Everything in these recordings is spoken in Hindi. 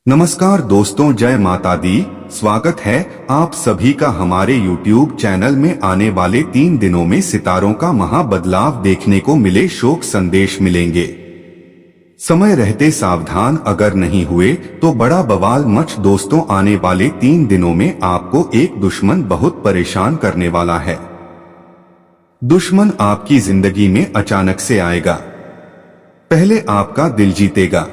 नमस्कार दोस्तों, जय माता दी। स्वागत है आप सभी का हमारे YouTube चैनल में। आने वाले 3 दिनों में सितारों का महा बदलाव देखने को मिले, शोक संदेश मिलेंगे। समय रहते सावधान अगर नहीं हुए तो बड़ा बवाल मच। दोस्तों, आने वाले 3 दिनों में आपको एक दुश्मन बहुत परेशान करने वाला है। दुश्मन आपकी जिंदगी में अचानक से आएगा। पहले आपका दिल जीतेगा,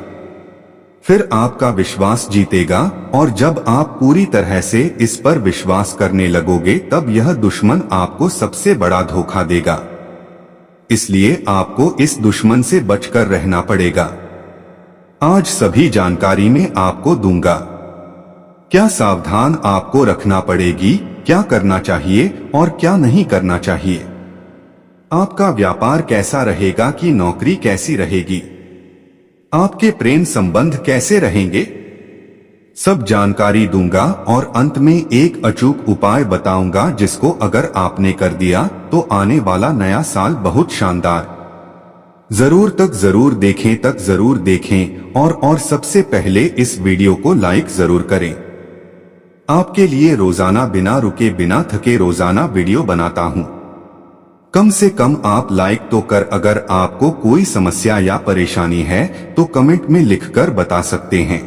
फिर आपका विश्वास जीतेगा, और जब आप पूरी तरह से इस पर विश्वास करने लगोगे तब यह दुश्मन आपको सबसे बड़ा धोखा देगा। इसलिए आपको इस दुश्मन से बचकर रहना पड़ेगा। आज सभी जानकारी में आपको दूंगा। क्या सावधान आपको रखना पड़ेगी, क्या करना चाहिए और क्या नहीं करना चाहिए। आपका व्यापार कैसा रहेगा कि नौकरी कैसी रहेगी, आपके प्रेम संबंध कैसे रहेंगे, सब जानकारी दूंगा। और अंत में एक अचूक उपाय बताऊंगा जिसको अगर आपने कर दिया तो आने वाला नया साल बहुत शानदार। जरूर देखें और सबसे पहले इस वीडियो को लाइक जरूर करें। आपके लिए रोजाना बिना रुके बिना थके रोजाना वीडियो बनाता हूं। कम से कम आप लाइक तो कर। अगर आपको कोई समस्या या परेशानी है तो कमेंट में लिखकर बता सकते हैं।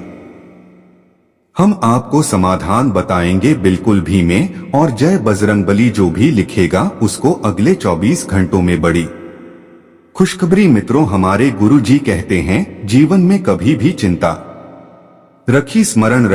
हम आपको समाधान बताएंगे बिल्कुल भी में। और जय बजरंगबली जो भी लिखेगा उसको अगले 24 घंटों में बड़ी खुशखबरी। मित्रों, हमारे गुरुजी कहते हैं, जीवन में कभी भी चिंता रखी स्मरण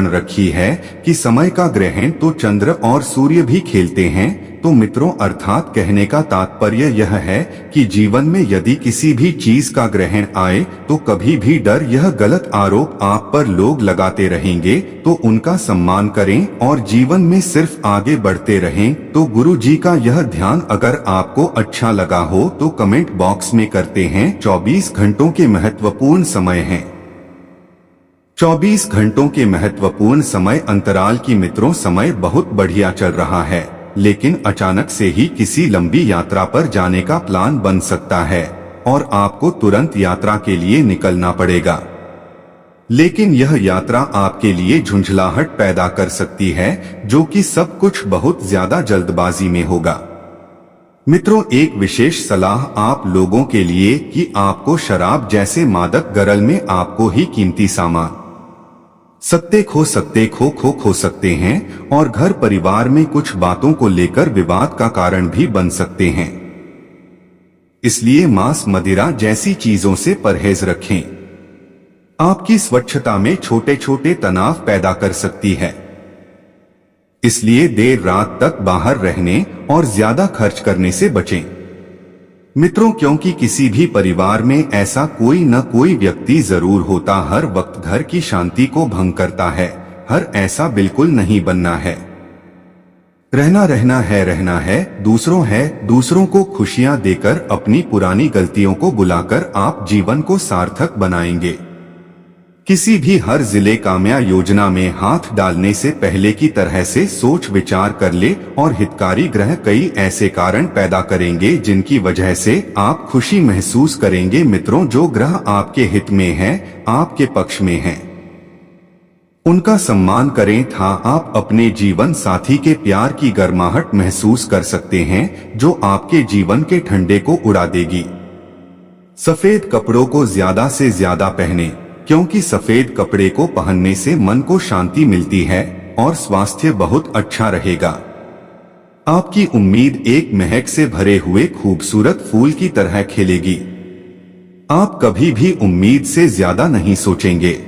रखी है कि समय का ग्रहण तो चंद्र और सूर्य भी खेलते हैं। तो मित्रों, अर्थात कहने का तात्पर्य यह है कि जीवन में यदि किसी भी चीज का ग्रहण आए तो कभी भी डर, यह गलत आरोप आप पर लोग लगाते रहेंगे तो उनका सम्मान करें और जीवन में सिर्फ आगे बढ़ते रहें। तो गुरु जी का यह ध्यान अगर आपको अच्छा लगा हो तो कमेंट बॉक्स में करते हैं। 24 घंटों के महत्वपूर्ण समय हैं। 24 घंटों के महत्वपूर्ण समय अंतराल की मित्रों, समय बहुत बढ़िया चल रहा है, लेकिन अचानक से ही किसी लंबी यात्रा पर जाने का प्लान बन सकता है और आपको तुरंत यात्रा के लिए निकलना पड़ेगा। लेकिन यह यात्रा आपके लिए झुंझलाहट पैदा कर सकती है, जो कि सब कुछ बहुत ज्यादा जल्दबाजी में होगा। मित्रों, एक विशेष सलाह आप लोगों के लिए कि आपको शराब जैसे मादक गरल में आपको ही कीमती सामान सत्ते खो सकते हैं और घर परिवार में कुछ बातों को लेकर विवाद का कारण भी बन सकते हैं। इसलिए मांस मदिरा जैसी चीजों से परहेज रखें। आपकी स्वच्छता में छोटे छोटे तनाव पैदा कर सकती है। इसलिए देर रात तक बाहर रहने और ज्यादा खर्च करने से बचें। मित्रों, क्योंकि किसी भी परिवार में ऐसा कोई न कोई व्यक्ति जरूर होता हर वक्त घर की शांति को भंग करता है। हर ऐसा बिल्कुल नहीं बनना है। रहना है। दूसरों को खुशियां देकर अपनी पुरानी गलतियों को बुलाकर आप जीवन को सार्थक बनाएंगे। किसी भी हर जिले कामया योजना में हाथ डालने से पहले की तरह से सोच विचार कर ले। और हितकारी ग्रह कई ऐसे कारण पैदा करेंगे जिनकी वजह से आप खुशी महसूस करेंगे। मित्रों, जो ग्रह आपके हित में हैं, आपके पक्ष में हैं, उनका सम्मान करें। आप अपने जीवन साथी के प्यार की गर्माहट महसूस कर सकते हैं जो आपके जीवन के ठंडे को उड़ा देगी। सफेद कपड़ों को ज्यादा से ज्यादा पहने, क्योंकि सफेद कपड़े को पहनने से मन को शांति मिलती है और स्वास्थ्य बहुत अच्छा रहेगा। आपकी उम्मीद एक महक से भरे हुए खूबसूरत फूल की तरह खिलेगी। आप कभी भी उम्मीद से ज्यादा नहीं सोचेंगे।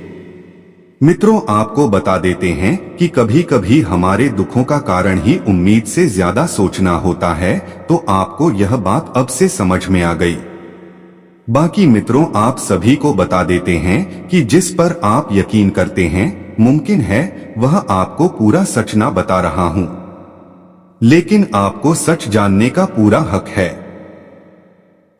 मित्रों, आपको बता देते हैं कि कभी कभी हमारे दुखों का कारण ही उम्मीद से ज्यादा सोचना होता है। तो आपको यह बात अब से समझ में आ गई। बाकी मित्रों, आप सभी को बता देते हैं कि जिस पर आप यकीन करते हैं, मुमकिन है वह आपको पूरा सच ना बता रहा हूं, लेकिन आपको सच जानने का पूरा हक है।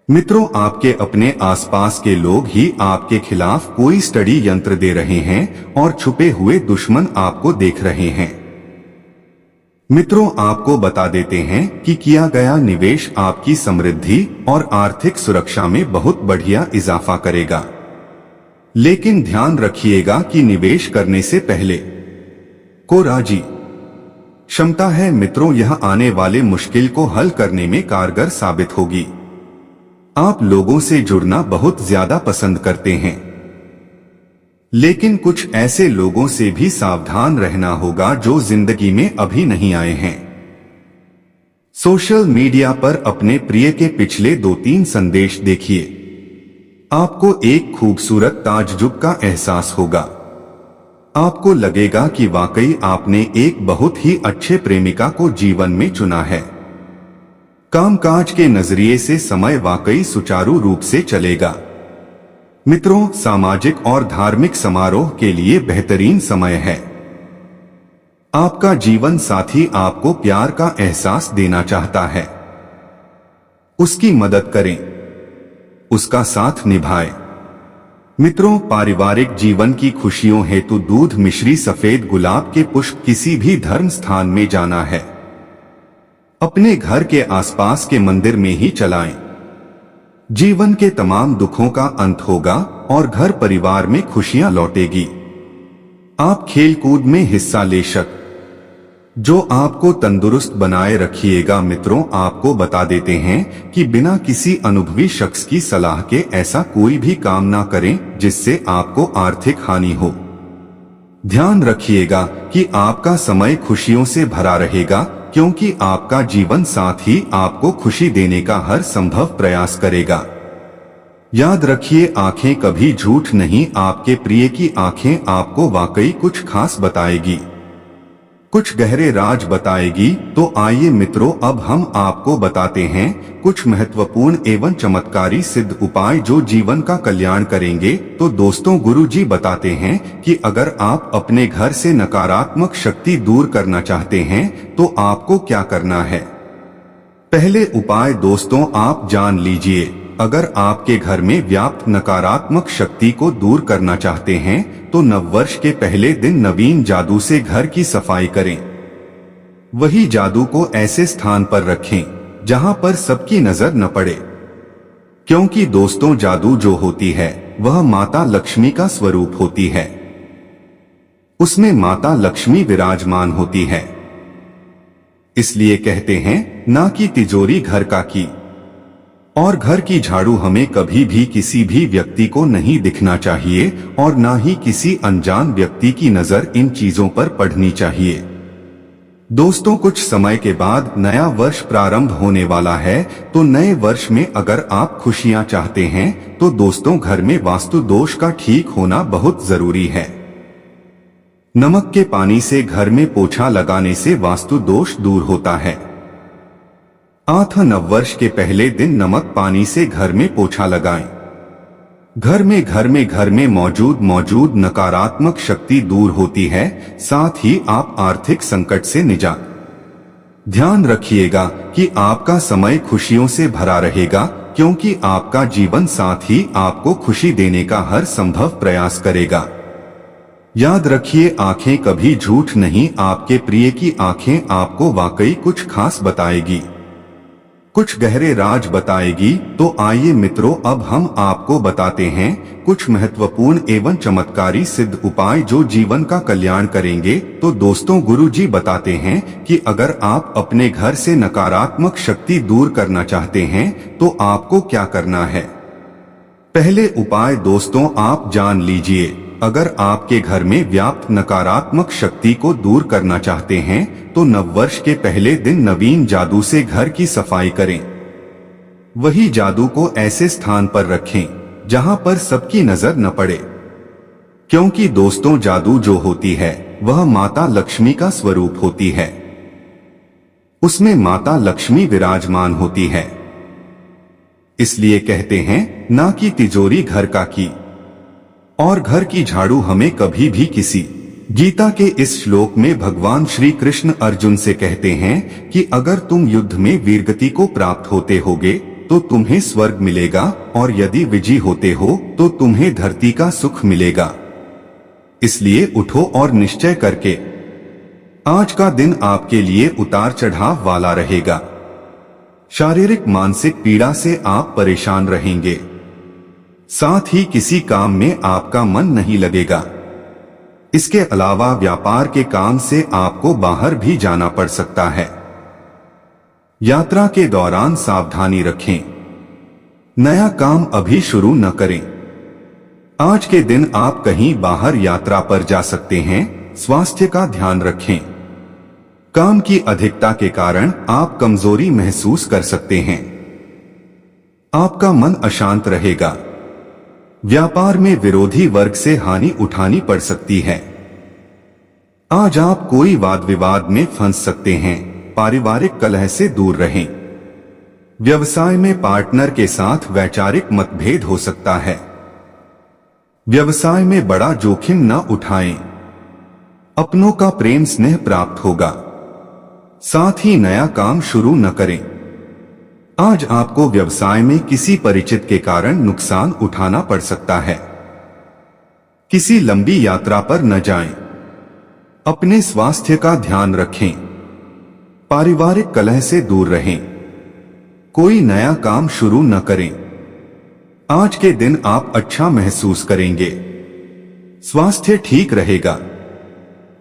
मित्रों, आपके अपने आसपास के लोग ही आपके खिलाफ कोई स्टडी यंत्र दे रहे हैं और छुपे हुए दुश्मन आपको देख रहे हैं। मित्रों, आपको बता देते हैं कि किया गया निवेश आपकी समृद्धि और आर्थिक सुरक्षा में बहुत बढ़िया इजाफा करेगा। लेकिन ध्यान रखिएगा कि निवेश करने से पहले को राजी क्षमता है मित्रों, यह आने वाले मुश्किल को हल करने में कारगर साबित होगी। आप लोगों से जुड़ना बहुत ज्यादा पसंद करते हैं, लेकिन कुछ ऐसे लोगों से भी सावधान रहना होगा जो जिंदगी में अभी नहीं आए हैं। सोशल मीडिया पर अपने प्रिय के पिछले 2-3 संदेश देखिए, आपको एक खूबसूरत ताज्जुब का एहसास होगा। आपको लगेगा कि वाकई आपने एक बहुत ही अच्छे प्रेमिका को जीवन में चुना है। कामकाज के नजरिए से समय वाकई सुचारू रूप से चलेगा। मित्रों, सामाजिक और धार्मिक समारोह के लिए बेहतरीन समय है। आपका जीवन साथी आपको प्यार का एहसास देना चाहता है। उसकी मदद करें, उसका साथ निभाएं। मित्रों, पारिवारिक जीवन की खुशियों हेतु दूध मिश्री सफेद गुलाब के पुष्प किसी भी धर्म स्थान में जाना है। अपने घर के आसपास के मंदिर में ही चलाएं। जीवन के तमाम दुखों का अंत होगा और घर परिवार में खुशियां लौटेगी। आप खेलकूद में हिस्सा ले सकते, जो आपको तंदुरुस्त बनाए रखिएगा। मित्रों, आपको बता देते हैं कि बिना किसी अनुभवी शख्स की सलाह के ऐसा कोई भी काम ना करें जिससे आपको आर्थिक हानि हो। ध्यान रखिएगा कि आपका समय खुशियों से भरा रहेगा, क्योंकि आपका जीवन साथी आपको खुशी देने का हर संभव प्रयास करेगा। याद रखिए, आंखें कभी झूठ नहीं, आपके प्रिय की आंखें आपको वाकई कुछ खास बताएगी, कुछ गहरे राज बताएगी। तो आइए मित्रों, अब हम आपको बताते हैं कुछ महत्वपूर्ण एवं चमत्कारी सिद्ध उपाय जो जीवन का कल्याण करेंगे। तो दोस्तों, गुरुजी बताते हैं कि अगर आप अपने घर से नकारात्मक शक्ति दूर करना चाहते हैं तो आपको क्या करना है। पहले उपाय दोस्तों आप जान लीजिए। अगर आपके घर में व्याप्त नकारात्मक शक्ति को दूर करना चाहते हैं तो नववर्ष के पहले दिन नवीन जादू से घर की सफाई करें। वही जादू को ऐसे स्थान पर रखें जहां पर सबकी नजर न पड़े, क्योंकि दोस्तों जादू जो होती है वह माता लक्ष्मी का स्वरूप होती है। उसमें माता लक्ष्मी विराजमान होती है। इसलिए कहते हैं ना कि तिजोरी घर का की, और घर की झाड़ू हमें कभी भी किसी भी व्यक्ति को नहीं दिखना चाहिए और ना ही किसी अनजान व्यक्ति की नजर इन चीजों पर पड़नी चाहिए। दोस्तों, कुछ समय के बाद नया वर्ष प्रारंभ होने वाला है, तो नए वर्ष में अगर आप खुशियां चाहते हैं तो दोस्तों घर में वास्तु दोष का ठीक होना बहुत जरूरी है। नमक के पानी से घर में पोछा लगाने से वास्तु दोष दूर होता है। नववर्ष के पहले दिन नमक पानी से घर में पोछा लगाएं। घर में मौजूद नकारात्मक शक्ति दूर होती है, साथ ही आप आर्थिक संकट से निजात। ध्यान रखिएगा कि आपका समय खुशियों से भरा रहेगा, क्योंकि आपका जीवन साथी आपको खुशी देने का हर संभव प्रयास करेगा। याद रखिए, आंखें कभी झूठ नहीं, आपके प्रिय की आंखें आपको वाकई कुछ खास बताएगी, कुछ गहरे राज बताएगी। तो आइए मित्रों, अब हम आपको बताते हैं कुछ महत्वपूर्ण एवं चमत्कारी सिद्ध उपाय जो जीवन का कल्याण करेंगे। तो दोस्तों, गुरुजी बताते हैं कि अगर आप अपने घर से नकारात्मक शक्ति दूर करना चाहते हैं तो आपको क्या करना है। पहले उपाय दोस्तों आप जान लीजिए। अगर आपके घर में व्याप्त नकारात्मक शक्ति को दूर करना चाहते हैं तो नववर्ष के पहले दिन नवीन जादू से घर की सफाई करें। वही जादू को ऐसे स्थान पर रखें जहां पर सबकी नजर न पड़े, क्योंकि दोस्तों जादू जो होती है वह माता लक्ष्मी का स्वरूप होती है। उसमें माता लक्ष्मी विराजमान होती है। इसलिए कहते हैं ना कि तिजोरी घर का की, और घर की झाड़ू हमें कभी भी किसी। गीता के इस श्लोक में भगवान श्री कृष्ण अर्जुन से कहते हैं कि अगर तुम युद्ध में वीरगति को प्राप्त होते होगे तो तुम्हें स्वर्ग मिलेगा, और यदि विजयी होते हो तो तुम्हें धरती का सुख मिलेगा। इसलिए उठो और निश्चय करके, आज का दिन आपके लिए उतार चढ़ाव वाला रहेगा। शारीरिक मानसिक पीड़ा से आप परेशान रहेंगे। साथ ही किसी काम में आपका मन नहीं लगेगा। इसके अलावा व्यापार के काम से आपको बाहर भी जाना पड़ सकता है। यात्रा के दौरान सावधानी रखें। नया काम अभी शुरू न करें। आज के दिन आप कहीं बाहर यात्रा पर जा सकते हैं। स्वास्थ्य का ध्यान रखें। काम की अधिकता के कारण आप कमजोरी महसूस कर सकते हैं। आपका मन अशांत रहेगा। व्यापार में विरोधी वर्ग से हानि उठानी पड़ सकती है। आज आप कोई वाद विवाद में फंस सकते हैं। पारिवारिक कलह से दूर रहें। व्यवसाय में पार्टनर के साथ वैचारिक मतभेद हो सकता है। व्यवसाय में बड़ा जोखिम न उठाएं। अपनों का प्रेम स्नेह प्राप्त होगा। साथ ही नया काम शुरू न करें। आज आपको व्यवसाय में किसी परिचित के कारण नुकसान उठाना पड़ सकता है। किसी लंबी यात्रा पर न जाएं। अपने स्वास्थ्य का ध्यान रखें। पारिवारिक कलह से दूर रहें। कोई नया काम शुरू न करें। आज के दिन आप अच्छा महसूस करेंगे। स्वास्थ्य ठीक रहेगा।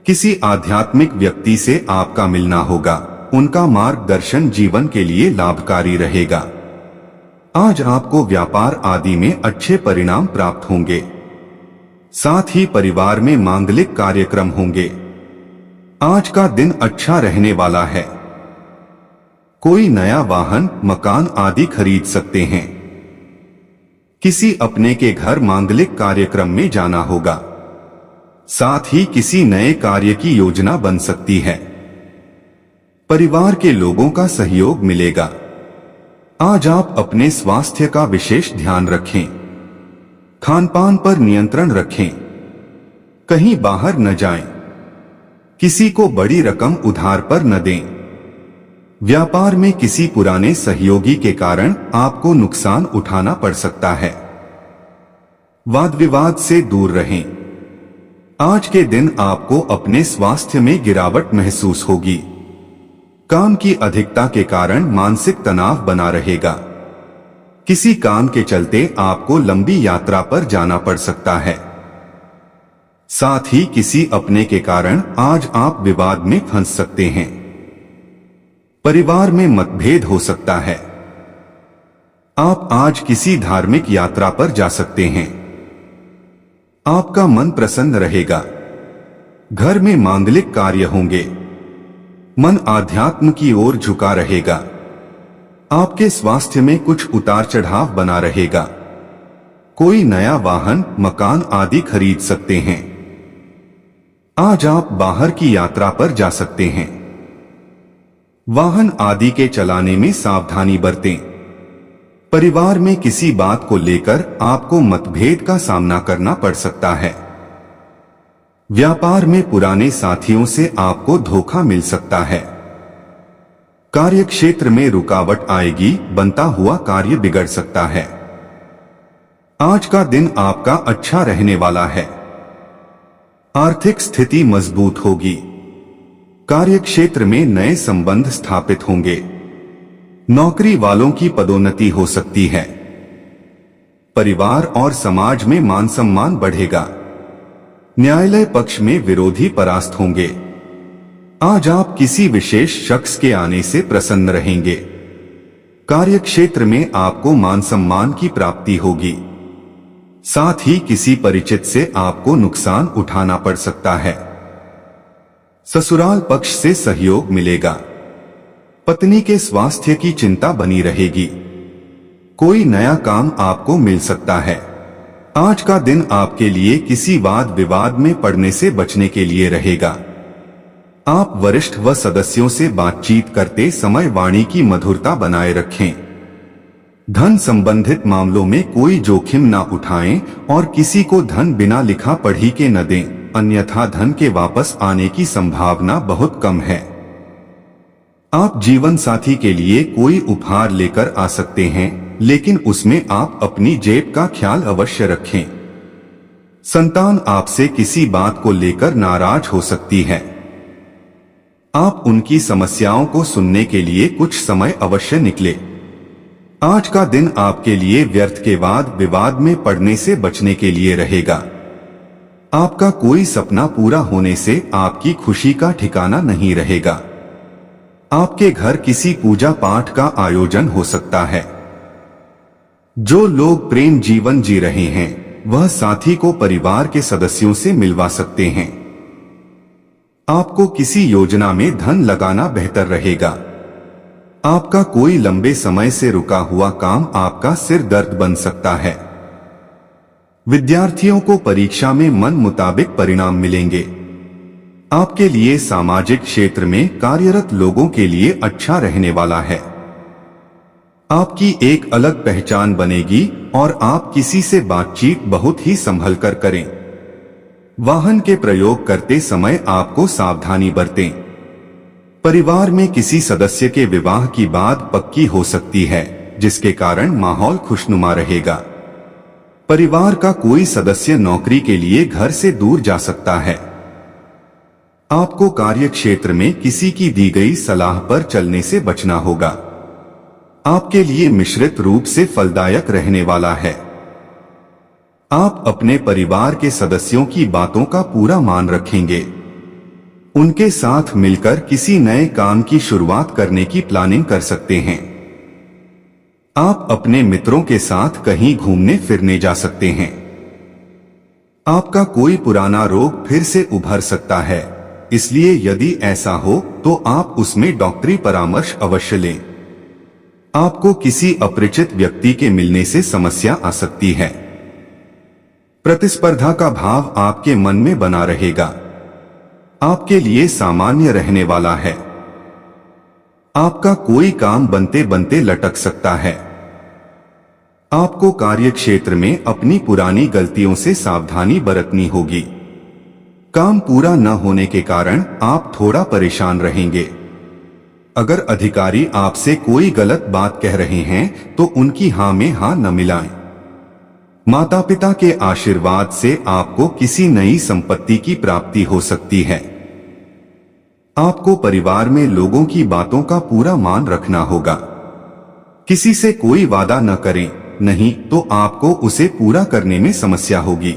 किसी आध्यात्मिक व्यक्ति से आपका मिलना होगा। उनका मार्गदर्शन जीवन के लिए लाभकारी रहेगा। आज आपको व्यापार आदि में अच्छे परिणाम प्राप्त होंगे। साथ ही परिवार में मांगलिक कार्यक्रम होंगे। आज का दिन अच्छा रहने वाला है। कोई नया वाहन, मकान आदि खरीद सकते हैं। किसी अपने के घर मांगलिक कार्यक्रम में जाना होगा। साथ ही किसी नए कार्य की योजना बन सकती है। परिवार के लोगों का सहयोग मिलेगा। आज आप अपने स्वास्थ्य का विशेष ध्यान रखें। खानपान पर नियंत्रण रखें। कहीं बाहर न जाएं। किसी को बड़ी रकम उधार पर न दें। व्यापार में किसी पुराने सहयोगी के कारण आपको नुकसान उठाना पड़ सकता है। वाद विवाद से दूर रहें। आज के दिन आपको अपने स्वास्थ्य में गिरावट महसूस होगी। काम की अधिकता के कारण मानसिक तनाव बना रहेगा। किसी काम के चलते आपको लंबी यात्रा पर जाना पड़ सकता है। साथ ही किसी अपने के कारण आज आप विवाद में फंस सकते हैं। परिवार में मतभेद हो सकता है। आप आज किसी धार्मिक यात्रा पर जा सकते हैं। आपका मन प्रसन्न रहेगा। घर में मांगलिक कार्य होंगे। मन आध्यात्म की ओर झुका रहेगा। आपके स्वास्थ्य में कुछ उतार चढ़ाव बना रहेगा। कोई नया वाहन, मकान आदि खरीद सकते हैं। आज आप बाहर की यात्रा पर जा सकते हैं। वाहन आदि के चलाने में सावधानी बरतें। परिवार में किसी बात को लेकर आपको मतभेद का सामना करना पड़ सकता है। व्यापार में पुराने साथियों से आपको धोखा मिल सकता है। कार्य क्षेत्र में रुकावट आएगी। बनता हुआ कार्य बिगड़ सकता है। आज का दिन आपका अच्छा रहने वाला है। आर्थिक स्थिति मजबूत होगी। कार्य क्षेत्र में नए संबंध स्थापित होंगे। नौकरी वालों की पदोन्नति हो सकती है। परिवार और समाज में मान सम्मान बढ़ेगा। न्यायालय पक्ष में विरोधी परास्त होंगे। आज आप किसी विशेष शख्स के आने से प्रसन्न रहेंगे। कार्य क्षेत्र में आपको मान सम्मान की प्राप्ति होगी। साथ ही किसी परिचित से आपको नुकसान उठाना पड़ सकता है। ससुराल पक्ष से सहयोग मिलेगा। पत्नी के स्वास्थ्य की चिंता बनी रहेगी। कोई नया काम आपको मिल सकता है। आज का दिन आपके लिए किसी वाद विवाद में पड़ने से बचने के लिए रहेगा। आप वरिष्ठ व सदस्यों से बातचीत करते समय वाणी की मधुरता बनाए रखें। धन संबंधित मामलों में कोई जोखिम न उठाएं और किसी को धन बिना लिखा पढ़ी के न दें, अन्यथा धन के वापस आने की संभावना बहुत कम है। आप जीवन साथी के लिए कोई उपहार लेकर आ सकते हैं, लेकिन उसमें आप अपनी जेब का ख्याल अवश्य रखें। संतान आपसे किसी बात को लेकर नाराज हो सकती है। आप उनकी समस्याओं को सुनने के लिए कुछ समय अवश्य निकले। आज का दिन आपके लिए व्यर्थ के वाद विवाद में पड़ने से बचने के लिए रहेगा। आपका कोई सपना पूरा होने से आपकी खुशी का ठिकाना नहीं रहेगा। आपके घर किसी पूजा पाठ का आयोजन हो सकता है। जो लोग प्रेम जीवन जी रहे हैं वह साथी को परिवार के सदस्यों से मिलवा सकते हैं। आपको किसी योजना में धन लगाना बेहतर रहेगा। आपका कोई लंबे समय से रुका हुआ काम आपका सिर दर्द बन सकता है। विद्यार्थियों को परीक्षा में मन मुताबिक परिणाम मिलेंगे। आपके लिए सामाजिक क्षेत्र में कार्यरत लोगों के लिए अच्छा रहने वाला है। आपकी एक अलग पहचान बनेगी और आप किसी से बातचीत बहुत ही संभल कर करें। वाहन के प्रयोग करते समय आपको सावधानी बरतें। परिवार में किसी सदस्य के विवाह की बात पक्की हो सकती है, जिसके कारण माहौल खुशनुमा रहेगा। परिवार का कोई सदस्य नौकरी के लिए घर से दूर जा सकता है। आपको कार्य क्षेत्र में किसी की दी गई सलाह पर चलने से बचना होगा। आपके लिए मिश्रित रूप से फलदायक रहने वाला है। आप अपने परिवार के सदस्यों की बातों का पूरा मान रखेंगे। उनके साथ मिलकर किसी नए काम की शुरुआत करने की प्लानिंग कर सकते हैं। आप अपने मित्रों के साथ कहीं घूमने फिरने जा सकते हैं। आपका कोई पुराना रोग फिर से उभर सकता है, इसलिए यदि ऐसा हो तो आप उसमें डॉक्टरी परामर्श अवश्य लें। आपको किसी अपरिचित व्यक्ति के मिलने से समस्या आ सकती है। प्रतिस्पर्धा का भाव आपके मन में बना रहेगा। आपके लिए सामान्य रहने वाला है। आपका कोई काम बनते बनते लटक सकता है। आपको कार्य क्षेत्र में अपनी पुरानी गलतियों से सावधानी बरतनी होगी। काम पूरा न होने के कारण आप थोड़ा परेशान रहेंगे। अगर अधिकारी आपसे कोई गलत बात कह रहे हैं तो उनकी हाँ में हाँ न मिलाएं। माता पिता के आशीर्वाद से आपको किसी नई संपत्ति की प्राप्ति हो सकती है। आपको परिवार में लोगों की बातों का पूरा मान रखना होगा। किसी से कोई वादा न करें, नहीं तो आपको उसे पूरा करने में समस्या होगी।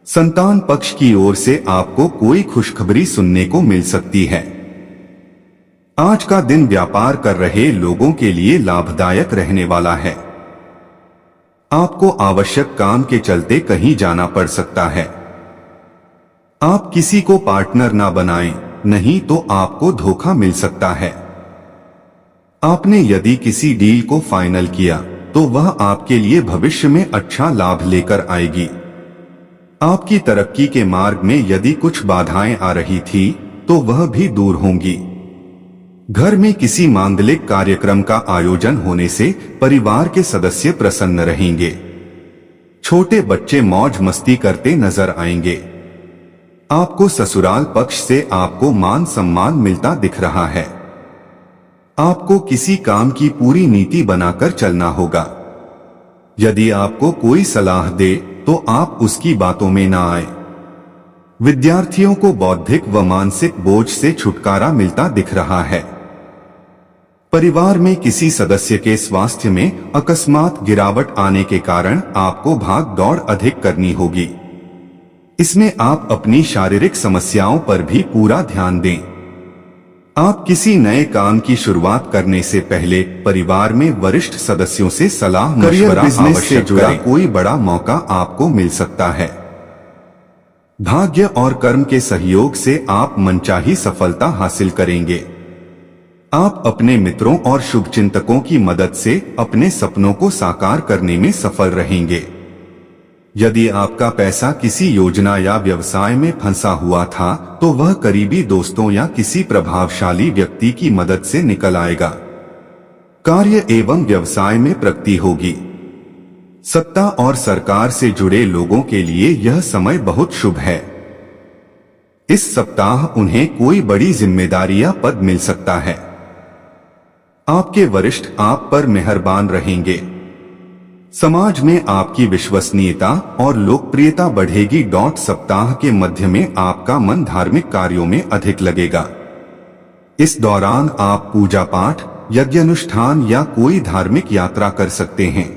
संतान पक्ष की ओर से आपको कोई खुशखबरी सुनने को मिल सकती है। आज का दिन व्यापार कर रहे लोगों के लिए लाभदायक रहने वाला है। आपको आवश्यक काम के चलते कहीं जाना पड़ सकता है। आप किसी को पार्टनर ना बनाएं, नहीं तो आपको धोखा मिल सकता है। आपने यदि किसी डील को फाइनल किया तो वह आपके लिए भविष्य में अच्छा लाभ लेकर आएगी। आपकी तरक्की के मार्ग में यदि कुछ बाधाएं आ रही थी तो वह भी दूर होंगी। घर में किसी मांगलिक कार्यक्रम का आयोजन होने से परिवार के सदस्य प्रसन्न रहेंगे। छोटे बच्चे मौज मस्ती करते नजर आएंगे। आपको ससुराल पक्ष से आपको मान सम्मान मिलता दिख रहा है। आपको किसी काम की पूरी नीति बनाकर चलना होगा। यदि आपको कोई सलाह दे तो आप उसकी बातों में ना आए। विद्यार्थियों को बौद्धिक व मानसिक बोझ से छुटकारा मिलता दिख रहा है। परिवार में किसी सदस्य के स्वास्थ्य में अकस्मात गिरावट आने के कारण आपको भाग दौड़ अधिक करनी होगी। इसमें आप अपनी शारीरिक समस्याओं पर भी पूरा ध्यान दें। आप किसी नए काम की शुरुआत करने से पहले परिवार में वरिष्ठ सदस्यों से सलाह मशवरा बिजनेस से जुड़ा कोई बड़ा मौका आपको मिल सकता है। भाग्य और कर्म के सहयोग से आप मनचाही सफलता हासिल करेंगे। आप अपने मित्रों और शुभचिंतकों की मदद से अपने सपनों को साकार करने में सफल रहेंगे। यदि आपका पैसा किसी योजना या व्यवसाय में फंसा हुआ था तो वह करीबी दोस्तों या किसी प्रभावशाली व्यक्ति की मदद से निकल आएगा। कार्य एवं व्यवसाय में प्रगति होगी। सत्ता और सरकार से जुड़े लोगों के लिए यह समय बहुत शुभ है। इस सप्ताह उन्हें कोई बड़ी जिम्मेदारी या पद मिल सकता है। आपके वरिष्ठ आप पर मेहरबान रहेंगे। समाज में आपकी विश्वसनीयता और लोकप्रियता बढ़ेगी। सप्ताह के मध्य में आपका मन धार्मिक कार्यों में अधिक लगेगा। इस दौरान आप पूजा पाठ, यज्ञानुष्ठान या कोई धार्मिक यात्रा कर सकते हैं।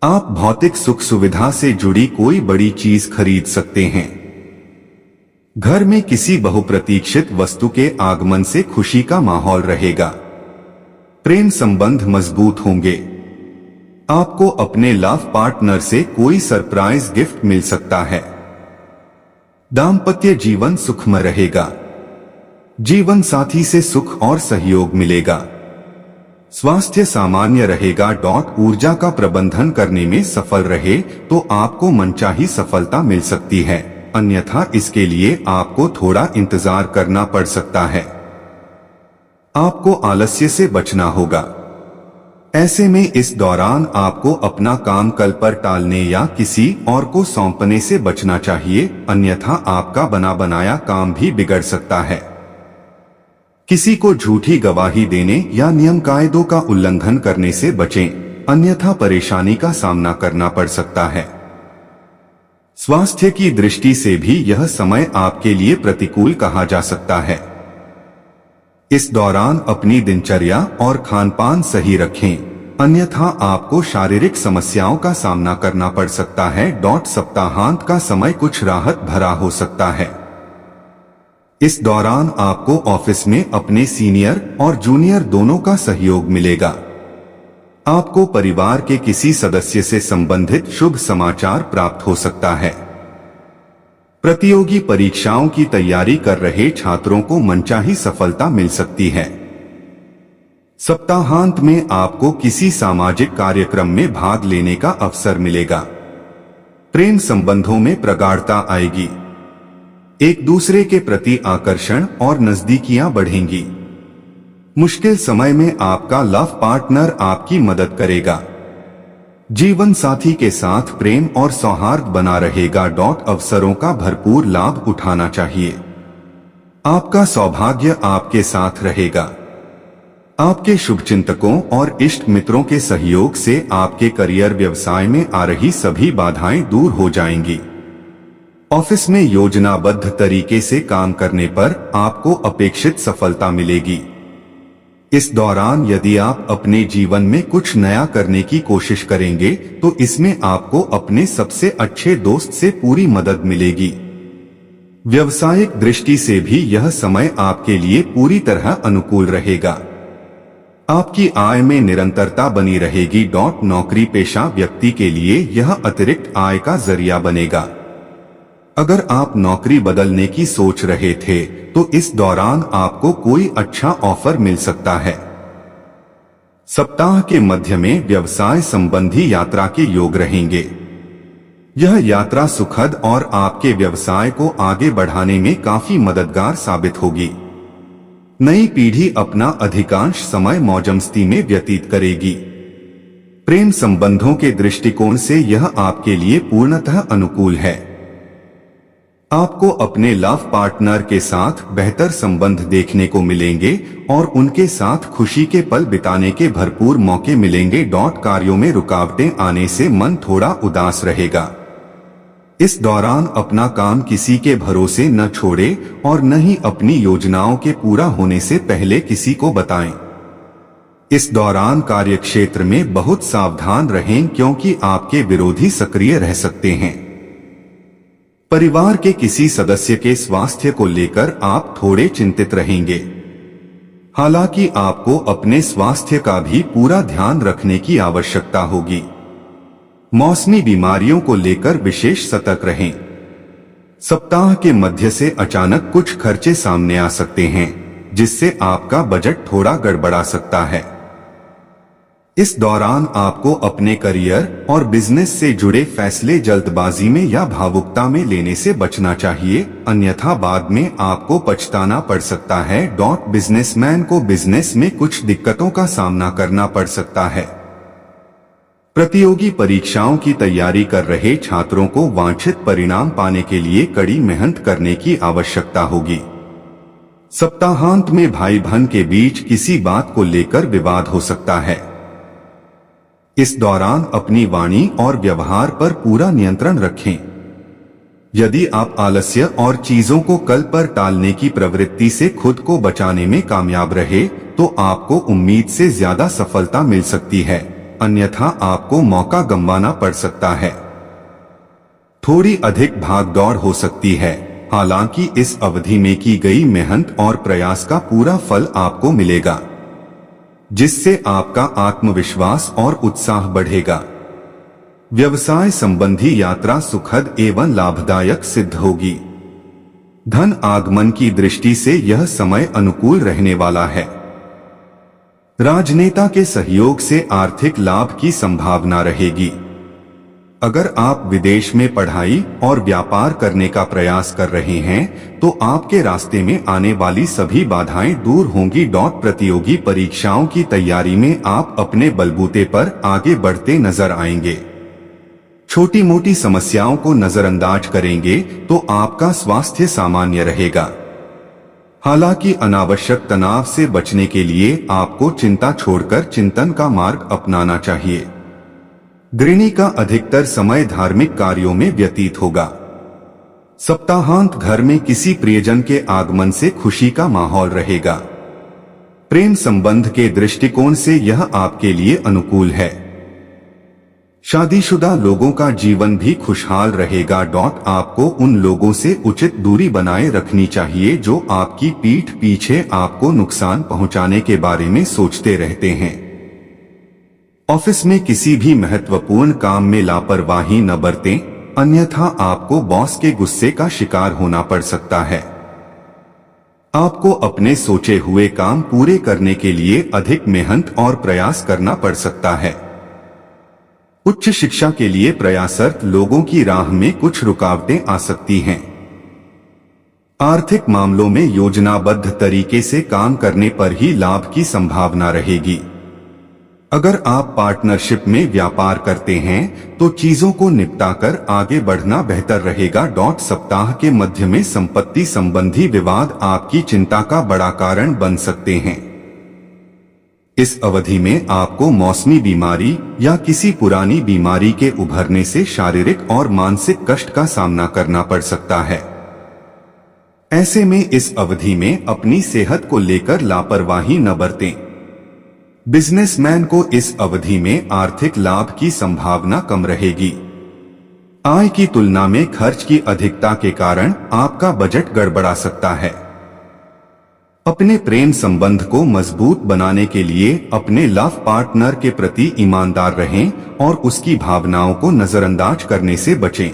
आप भौतिक सुख सुविधा से जुड़ी कोई बड़ी चीज खरीद सकते हैं। घर में किसी बहुप्रतीक्षित वस्तु के आगमन से खुशी का माहौल रहेगा। प्रेम संबंध मजबूत होंगे। आपको अपने लव पार्टनर से कोई सरप्राइज गिफ्ट मिल सकता है। दाम्पत्य जीवन सुखमय रहेगा। जीवन साथी से सुख और सहयोग मिलेगा। स्वास्थ्य सामान्य रहेगा। ऊर्जा का प्रबंधन करने में सफल रहे तो आपको मनचाही सफलता मिल सकती है, अन्यथा इसके लिए आपको थोड़ा इंतजार करना पड़ सकता है। आपको आलस्य से बचना होगा। ऐसे में इस दौरान आपको अपना काम कल पर टालने या किसी और को सौंपने से बचना चाहिए, अन्यथा आपका बना बनाया काम भी बिगड़ सकता है। किसी को झूठी गवाही देने या नियम कायदों का उल्लंघन करने से बचें, अन्यथा परेशानी का सामना करना पड़ सकता है। स्वास्थ्य की दृष्टि से भी यह समय आपके लिए प्रतिकूल कहा जा सकता है। इस दौरान अपनी दिनचर्या और खानपान सही रखें, अन्यथा आपको शारीरिक समस्याओं का सामना करना पड़ सकता है। सप्ताहांत का समय कुछ राहत भरा हो सकता है। इस दौरान आपको ऑफिस में अपने सीनियर और जूनियर दोनों का सहयोग मिलेगा। आपको परिवार के किसी सदस्य से संबंधित शुभ समाचार प्राप्त हो सकता है। प्रतियोगी परीक्षाओं की तैयारी कर रहे छात्रों को मनचाही सफलता मिल सकती है। सप्ताहांत में आपको किसी सामाजिक कार्यक्रम में भाग लेने का अवसर मिलेगा। प्रेम संबंधों में प्रगाढ़ता आएगी। एक दूसरे के प्रति आकर्षण और नजदीकियां बढ़ेंगी। मुश्किल समय में आपका लव पार्टनर आपकी मदद करेगा। जीवन साथी के साथ प्रेम और सौहार्द बना रहेगा। अवसरों का भरपूर लाभ उठाना चाहिए। आपका सौभाग्य आपके साथ रहेगा। आपके शुभचिंतकों और इष्ट मित्रों के सहयोग से आपके करियर व्यवसाय में आ रही सभी बाधाएं दूर हो जाएंगी। ऑफिस में योजनाबद्ध तरीके से काम करने पर आपको अपेक्षित सफलता मिलेगी। इस दौरान यदि आप अपने जीवन में कुछ नया करने की कोशिश करेंगे तो इसमें आपको अपने सबसे अच्छे दोस्त से पूरी मदद मिलेगी। व्यावसायिक दृष्टि से भी यह समय आपके लिए पूरी तरह अनुकूल रहेगा। आपकी आय में निरंतरता बनी रहेगी। नौकरी पेशा व्यक्ति के लिए यह अतिरिक्त आय का जरिया बनेगा। अगर आप नौकरी बदलने की सोच रहे थे तो इस दौरान आपको कोई अच्छा ऑफर मिल सकता है। सप्ताह के मध्य में व्यवसाय संबंधी यात्रा के योग रहेंगे। यह यात्रा सुखद और आपके व्यवसाय को आगे बढ़ाने में काफी मददगार साबित होगी। नई पीढ़ी अपना अधिकांश समय मौजमस्ती में व्यतीत करेगी। प्रेम संबंधों के दृष्टिकोण से यह आपके लिए पूर्णतः अनुकूल है। आपको अपने लव पार्टनर के साथ बेहतर संबंध देखने को मिलेंगे और उनके साथ खुशी के पल बिताने के भरपूर मौके मिलेंगे। कार्यों में रुकावटें आने से मन थोड़ा उदास रहेगा। इस दौरान अपना काम किसी के भरोसे न छोड़े और न ही अपनी योजनाओं के पूरा होने से पहले किसी को बताएं। इस दौरान कार्यक्षेत्र में बहुत सावधान रहें क्योंकि आपके विरोधी सक्रिय रह सकते हैं। परिवार के किसी सदस्य के स्वास्थ्य को लेकर आप थोड़े चिंतित रहेंगे। हालांकि आपको अपने स्वास्थ्य का भी पूरा ध्यान रखने की आवश्यकता होगी। मौसमी बीमारियों को लेकर विशेष सतर्क रहें। सप्ताह के मध्य से अचानक कुछ खर्चे सामने आ सकते हैं जिससे आपका बजट थोड़ा गड़बड़ा सकता है। इस दौरान आपको अपने करियर और बिजनेस से जुड़े फैसले जल्दबाजी में या भावुकता में लेने से बचना चाहिए, अन्यथा बाद में आपको पछताना पड़ सकता है। बिजनेसमैन को बिजनेस में कुछ दिक्कतों का सामना करना पड़ सकता है। प्रतियोगी परीक्षाओं की तैयारी कर रहे छात्रों को वांछित परिणाम पाने के लिए कड़ी मेहनत करने की आवश्यकता होगी। सप्ताहांत में भाई बहन के बीच किसी बात को लेकर विवाद हो सकता है। इस दौरान अपनी वाणी और व्यवहार पर पूरा नियंत्रण रखें। यदि आप आलस्य और चीजों को कल पर टालने की प्रवृत्ति से खुद को बचाने में कामयाब रहे तो आपको उम्मीद से ज्यादा सफलता मिल सकती है, अन्यथा आपको मौका गंवाना पड़ सकता है। थोड़ी अधिक भागदौड़ हो सकती है, हालांकि इस अवधि में की गई मेहनत और प्रयास का पूरा फल आपको मिलेगा, जिससे आपका आत्मविश्वास और उत्साह बढ़ेगा। व्यवसाय संबंधी यात्रा सुखद एवं लाभदायक सिद्ध होगी। धन आगमन की दृष्टि से यह समय अनुकूल रहने वाला है। राजनेता के सहयोग से आर्थिक लाभ की संभावना रहेगी। अगर आप विदेश में पढ़ाई और व्यापार करने का प्रयास कर रहे हैं तो आपके रास्ते में आने वाली सभी बाधाएं दूर होंगी। प्रतियोगी परीक्षाओं की तैयारी में आप अपने बलबूते पर आगे बढ़ते नजर आएंगे। छोटी मोटी समस्याओं को नजरअंदाज करेंगे तो आपका स्वास्थ्य सामान्य रहेगा। हालांकि अनावश्यक तनाव से बचने के लिए आपको चिंता छोड़कर चिंतन का मार्ग अपनाना चाहिए। गृहिणी का अधिकतर समय धार्मिक कार्यों में व्यतीत होगा। सप्ताहांत घर में किसी प्रियजन के आगमन से खुशी का माहौल रहेगा। प्रेम संबंध के दृष्टिकोण से यह आपके लिए अनुकूल है। शादीशुदा लोगों का जीवन भी खुशहाल रहेगा। आपको उन लोगों से उचित दूरी बनाए रखनी चाहिए जो आपकी पीठ पीछे आपको नुकसान पहुंचाने के बारे में सोचते रहते हैं। ऑफिस में किसी भी महत्वपूर्ण काम में लापरवाही न बरतें, अन्यथा आपको बॉस के गुस्से का शिकार होना पड़ सकता है। आपको अपने सोचे हुए काम पूरे करने के लिए अधिक मेहनत और प्रयास करना पड़ सकता है। उच्च शिक्षा के लिए प्रयासरत लोगों की राह में कुछ रुकावटें आ सकती हैं। आर्थिक मामलों में योजनाबद्ध तरीके से काम करने पर ही लाभ की संभावना रहेगी। अगर आप पार्टनरशिप में व्यापार करते हैं तो चीजों को निपटाकर आगे बढ़ना बेहतर रहेगा। सप्ताह के मध्य में संपत्ति संबंधी विवाद आपकी चिंता का बड़ा कारण बन सकते हैं। इस अवधि में आपको मौसमी बीमारी या किसी पुरानी बीमारी के उभरने से शारीरिक और मानसिक कष्ट का सामना करना पड़ सकता है। ऐसे में इस अवधि में अपनी सेहत को लेकर लापरवाही न बरतें। बिजनेसमैन को इस अवधि में आर्थिक लाभ की संभावना कम रहेगी। आय की तुलना में खर्च की अधिकता के कारण आपका बजट गड़बड़ा सकता है। अपने प्रेम संबंध को मजबूत बनाने के लिए अपने लव पार्टनर के प्रति ईमानदार रहें और उसकी भावनाओं को नजरअंदाज करने से बचें।